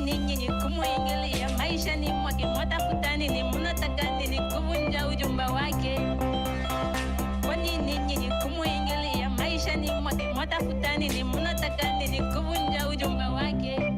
nini nyinyi kumuingilia maisha ni mwake mwatafuta nini mnataka nini kuvunja ujumba wake kwa nini nyinyi kumuingilia maisha ni mwake mwatafuta nini mnataka nini kuvunja ujumba wake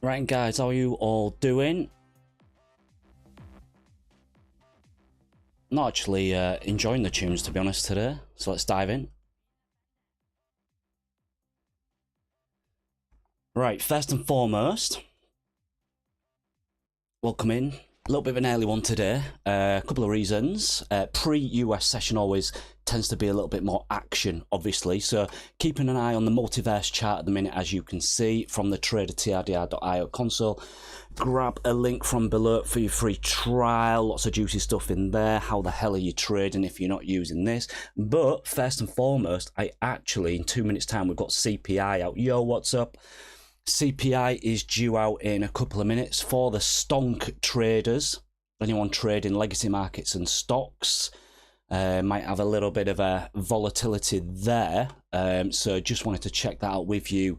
Right guys, how are you all doing? Not actually enjoying the tunes to be honest today, so let's dive in. Right, first and foremost, welcome in. A little bit of an early one today. A couple of reasons. Pre-US session always tends to be a little bit more action, obviously. So keeping an eye on the multiverse chart at the minute, as you can see from the trader TRDR.io console. Grab a link from below for your free trial. Lots of juicy stuff in there. How the hell are you trading if you're not using this? But first and foremost, I actually, in 2 minutes time, we've got CPI out. Yo, what's up? CPI is due out in a couple of minutes for the stonk traders. Anyone trading legacy markets and stocks might have a little bit of a volatility there. So just wanted to check that out with you.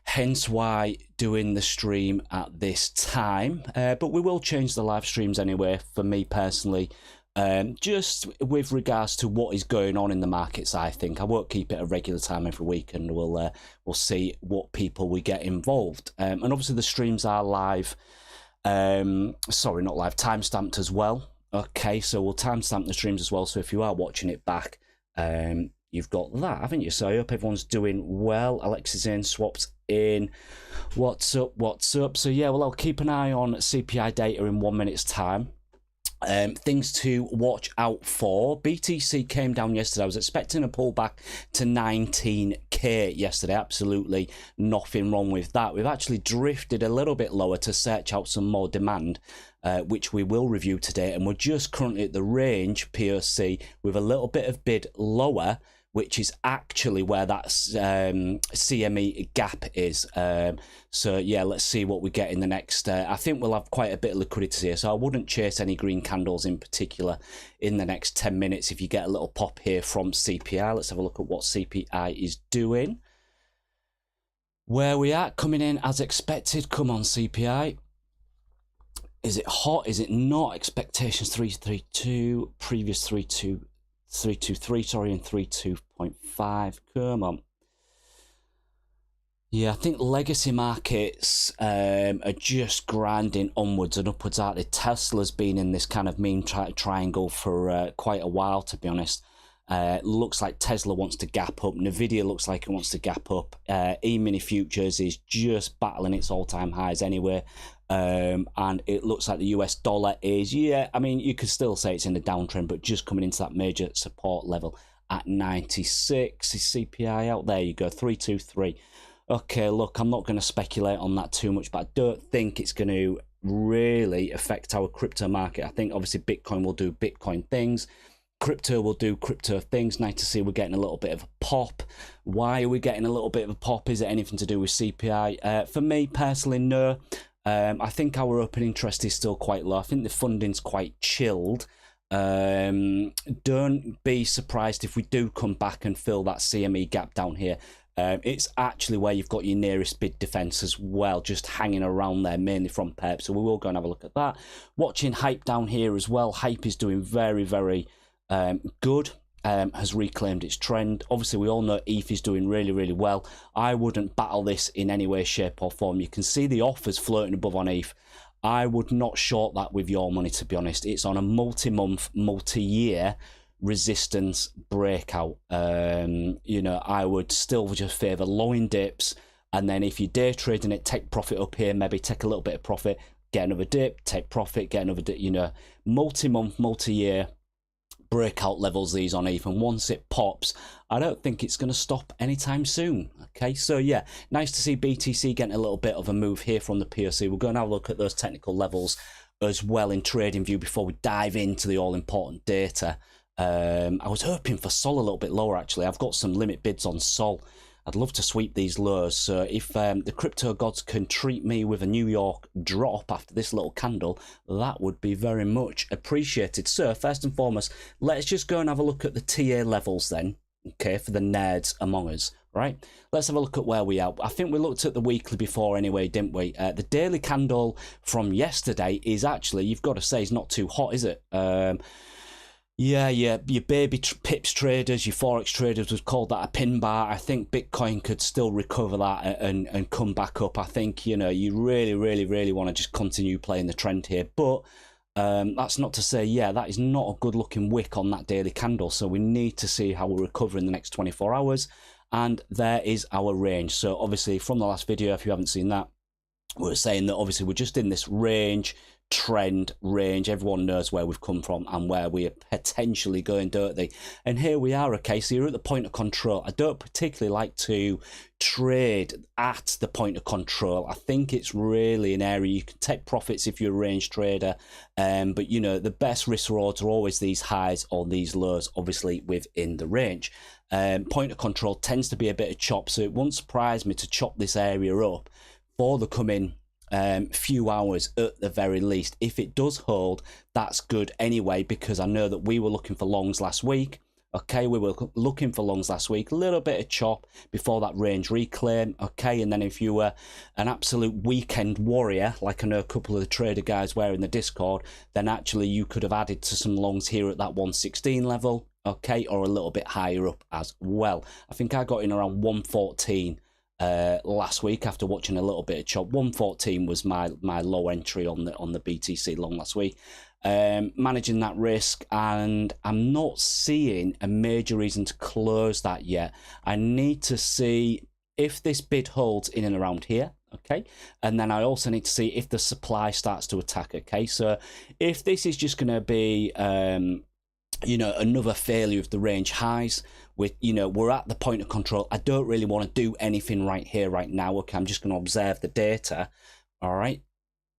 Hence why doing the stream at this time. But we will change the live streams anyway, for me personally. Just with regards to what is going on in the markets, I think I won't keep it a regular time every week, and we'll see what people we get involved. And obviously the streams are live. Sorry, not live, time-stamped as well. Okay, so we'll timestamp the streams as well. So if you are watching it back, you've got that, haven't you? So I hope everyone's doing well. Alexis in, swapped in. What's up? What's up? So yeah, well, I'll keep an eye on CPI data in 1 minute's time. Things to watch out for. BTC came down yesterday. I was expecting a pullback to 19k yesterday. Absolutely nothing wrong with that. We've actually drifted a little bit lower to search out some more demand, which we will review today. And we're just currently at the range POC with a little bit of bid lower, which is actually where that CME gap is. So yeah, let's see what we get in the next. I think we'll have quite a bit of liquidity here, so I wouldn't chase any green candles in particular in the next 10 minutes. If you get a little pop here from CPI, let's have a look at what CPI is doing. Where we at, coming in as expected. Come on, CPI. Is it hot? Is it not? Expectations 332, previous 323, sorry, and 32.5. Come on. Yeah, I think legacy markets are just grinding onwards and upwards, aren't they? Tesla's been in this kind of mean triangle for quite a while, to be honest. Looks like Tesla wants to gap up. Nvidia looks like it wants to gap up. E-mini futures is just battling its all-time highs anyway. And it looks like the US dollar is, yeah, I mean, you could still say it's in a downtrend, but just coming into that major support level at 96. Is CPI out? There you go, 323. Okay, look, I'm not going to speculate on that too much, but I don't think it's going to really affect our crypto market. I think obviously Bitcoin will do Bitcoin things. Crypto will do crypto things. Nice to see we're getting a little bit of a pop. Why are we getting a little bit of a pop? Is it anything to do with CPI? For me personally, no. I think our open interest is still quite low. I think the funding's quite chilled. Don't be surprised if we do come back and fill that CME gap down here. It's actually where you've got your nearest bid defense as well, just hanging around there, mainly from PEP. So we will go and have a look at that. Watching Hype down here as well. Hype is doing very, very good. Has reclaimed its trend. Obviously, we all know ETH is doing really, really well. I wouldn't battle this in any way, shape or form. You can see the offers floating above on ETH. I would not short that with your money, to be honest. It's on a multi-month, multi-year resistance breakout. You know, I would still just favour lowing dips, and then if you're day trading it, take profit up here, maybe take a little bit of profit, get another dip, take profit, get another dip. You know, multi-month, multi-year breakout levels these on ETH, and once it pops, I don't think it's going to stop anytime soon. Okay, so yeah, nice to see BTC getting a little bit of a move here from the POC. We're going to have a look at those technical levels as well in trading view before we dive into the all important data. I was hoping for Sol a little bit lower actually. I've got some limit bids on Sol. I'd love to sweep these lows, so if the crypto gods can treat me with a New York drop after this little candle, that would be very much appreciated. So first and foremost, let's just go and have a look at the TA levels then, okay, for the nerds among us, right? Let's have a look at where we are. I think we looked at the weekly before anyway, didn't we? The daily candle from yesterday is actually, you've got to say, it's not too hot, is it? Yeah, your baby pips traders, your forex traders would call that a pin bar. I think Bitcoin could still recover that and come back up. I think, you know, you really, really, really want to just continue playing the trend here. But that's not to say, yeah, that is not a good looking wick on that daily candle. So we need to see how we recover in the next 24 hours. And there is our range. So obviously from the last video, if you haven't seen that, we're saying that obviously we're just in this range, trend range. Everyone knows where we've come from and where we are potentially going, don't they? And here we are. Okay, so you're at the point of control. I don't particularly like to trade at the point of control. I think it's really an area you can take profits if you're a range trader, but you know, the best risk rewards are always these highs or these lows, obviously within the range. Point of control tends to be a bit of chop, so it won't surprise me to chop this area up for the coming few hours at the very least. If it does hold, that's good anyway, because I know that we were looking for longs last week. Okay, we were looking for longs last week, a little bit of chop before that range reclaim. Okay, and then if you were an absolute weekend warrior, like I know a couple of the trader guys were in the Discord, then actually you could have added to some longs here at that 116 level, okay, or a little bit higher up as well. I think I got in around 114 last week after watching a little bit of chop. 114 was my low entry on the BTC long last week. Managing that risk, and I'm not seeing a major reason to close that yet. I need to see if this bid holds in and around here, okay, and then I also need to see if the supply starts to attack. Okay, so if this is just going to be you know, another failure of the range highs, with, you know, we're at the point of control, I don't really want to do anything right here right now. Okay, I'm just going to observe the data. All right,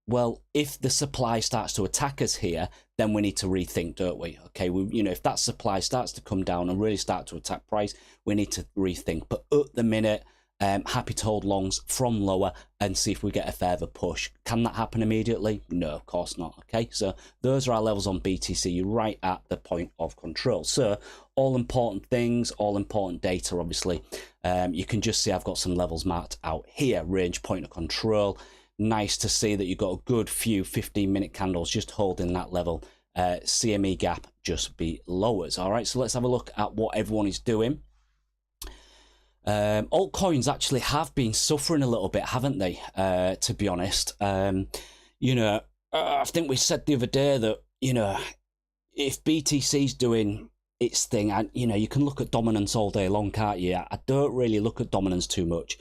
well, if the supply starts to attack us here, then we need to rethink, don't we? Okay, if that supply starts to come down and really start to attack price, we need to rethink. But at the minute, happy to hold longs from lower and see if we get a further push. Can that happen immediately? No, of course not. Okay, so those are our levels on BTC. You're right at the point of control. So all important things, all important data, obviously. You can just see I've got some levels marked out here. Range, point of control. Nice to see that you've got a good few 15-minute candles just holding that level. CME gap just below us. All right, so let's have a look at what everyone is doing. Altcoins actually have been suffering a little bit, haven't they? To be honest, I think we said the other day that if BTC's doing its thing, and you can look at dominance all day long, can't you? I don't really look at dominance too much.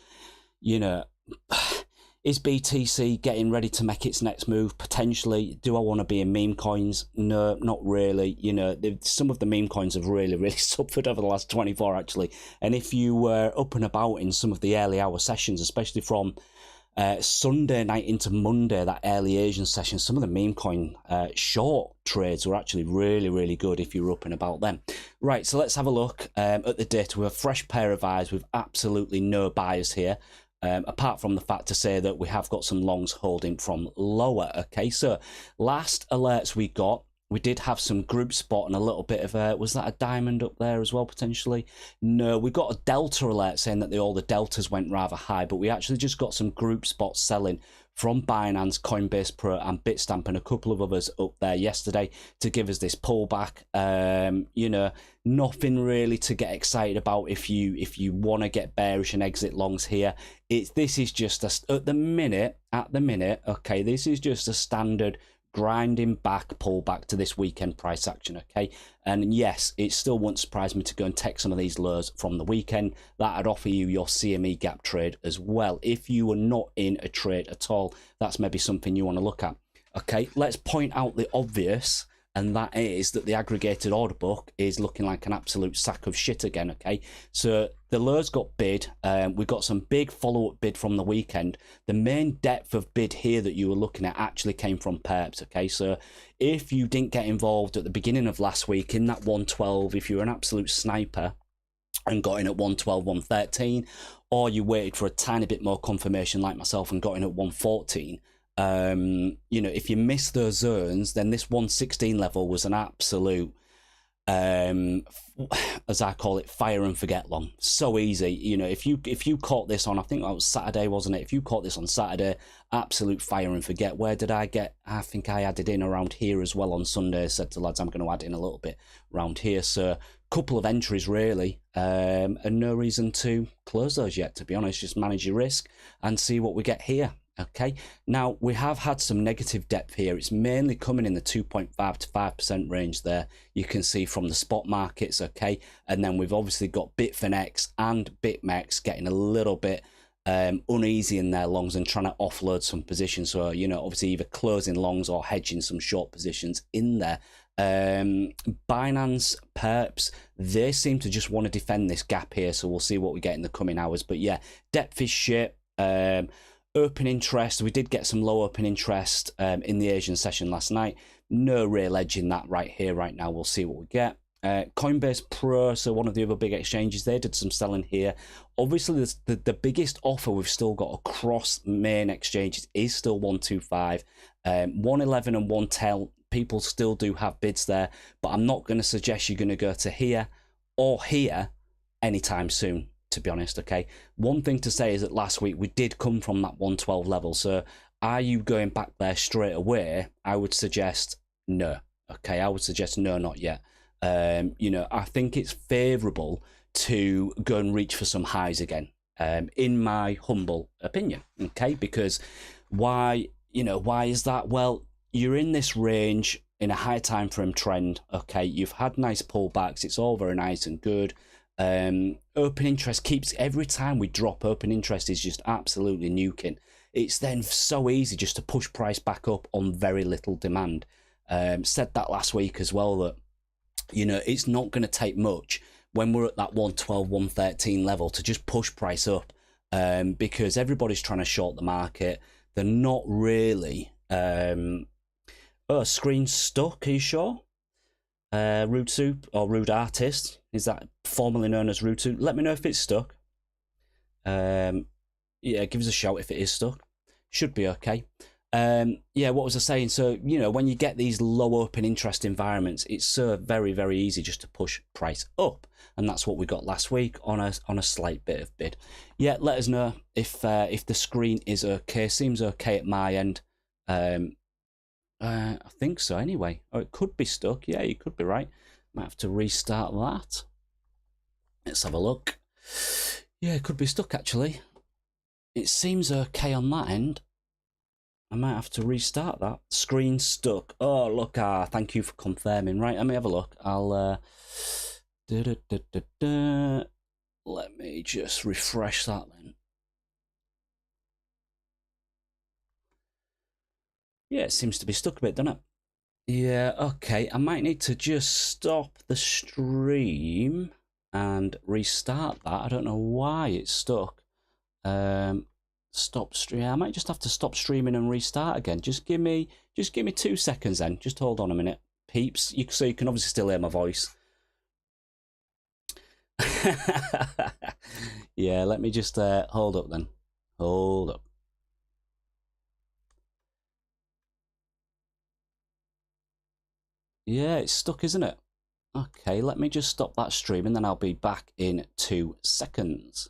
Is BTC getting ready to make its next move? Potentially. Do I want to be in meme coins? No, not really. Some of the meme coins have really, really suffered over the last 24, actually. And if you were up and about in some of the early hour sessions, especially from Sunday night into Monday, that early Asian session, some of the meme coin short trades were actually really, really good if you were up and about them. Right, so let's have a look at the data with a fresh pair of eyes with absolutely no bias here. Apart from the fact to say that we have got some longs holding from lower. Okay, so last alerts we did have some group spot and a little bit of a, was that a diamond up there as well potentially? No, we got a delta alert saying that all the deltas went rather high, but we actually just got some group spots selling from Binance, Coinbase Pro and Bitstamp and a couple of others up there yesterday to give us this pullback. Nothing really to get excited about if you want to get bearish and exit longs here. This is just at the minute, okay, this is just a standard grinding back pullback to this weekend price action. Okay, and yes, it still won't surprise me to go and take some of these lows from the weekend. That'd offer you your CME gap trade as well. If you were not in a trade at all, that's maybe something you want to look at. Okay, let's point out the obvious, and that is that the aggregated order book is looking like an absolute sack of shit again. Okay, so the lows got bid. We got some big follow-up bid from the weekend. The main depth of bid here that you were looking at actually came from perps. Okay, so if you didn't get involved at the beginning of last week in that 112, if you were an absolute sniper and got in at 112, 113, or you waited for a tiny bit more confirmation like myself and got in at 114, if you miss those zones, then this 116 level was an absolute as I call it, fire and forget long. So easy. If you caught this on, I think that was Saturday, wasn't it? If you caught this on Saturday, absolute fire and forget. Where did I get? I think I added in around here as well on Sunday. Said to lads, I'm going to add in a little bit around here. So couple of entries really, and no reason to close those yet, to be honest. Just manage your risk and see what we get here. Okay, now we have had some negative depth here. It's mainly coming in the 2.5 to 5% range there. You can see from the spot markets. Okay, and then we've obviously got Bitfinex and BitMEX getting a little bit uneasy in their longs and trying to offload some positions. So obviously either closing longs or hedging some short positions in there. Binance, perps, they seem to just want to defend this gap here. So we'll see what we get in the coming hours. But yeah, depth is shit. Open interest, we did get some low open interest in the Asian session last night. No real edge in that right here, right now. We'll see what we get. Coinbase Pro, so one of the other big exchanges, they did some selling here. Obviously, the biggest offer we've still got across main exchanges is still 125. 111 and 110, people still do have bids there, but I'm not going to suggest you're going to go to here or here anytime soon, to be honest. Okay, one thing to say is that last week we did come from that 112 level, so are you going back there straight away? I would suggest no. Okay, I would suggest no, not yet. I think it's favorable to go and reach for some highs again, in my humble opinion. Okay, because why is that? Well, you're in this range in a high time frame trend. Okay, you've had nice pullbacks, it's all very nice and good. Open interest keeps, every time we drop, open interest is just absolutely nuking. It's then so easy just to push price back up on very little demand. Said that last week as well, that it's not going to take much when we're at that 112, 113 level to just push price up, because everybody's trying to short the market. They're not really Oh, screen stuck, are you sure? Rude Soup or Rude Artist, is that formerly known as Rude Soup? Let me know if it's stuck. Yeah, give us a shout if it is stuck. Should be okay. Yeah, what was I saying? So, you know, when you get these low open interest environments, it's so very, very easy just to push price up. And that's what we got last week on a slight bit of bid. Yeah, let us know if the screen is okay. Seems okay at my end. I think so anyway. Oh, it could be stuck. Yeah, you could be right. Might have to restart that. Let's have a look. Yeah, it could be stuck actually. It seems okay on that end. I might have to restart that. Screen stuck. Oh, look, thank you for confirming. Right, let me have a look. I'll, let me just refresh that then. Yeah, it seems to be stuck a bit, doesn't it? Yeah, okay. I might need to just stop the stream and restart that. I don't know why it's stuck. Stop stream. I might just have to stop streaming and restart again. Just give me 2 seconds then. Just hold on a minute, peeps. So you can obviously still hear my voice. Yeah, let me just hold up then. Hold up. Yeah, it's stuck, isn't it? Okay, let me just stop that stream and then I'll be back in 2 seconds.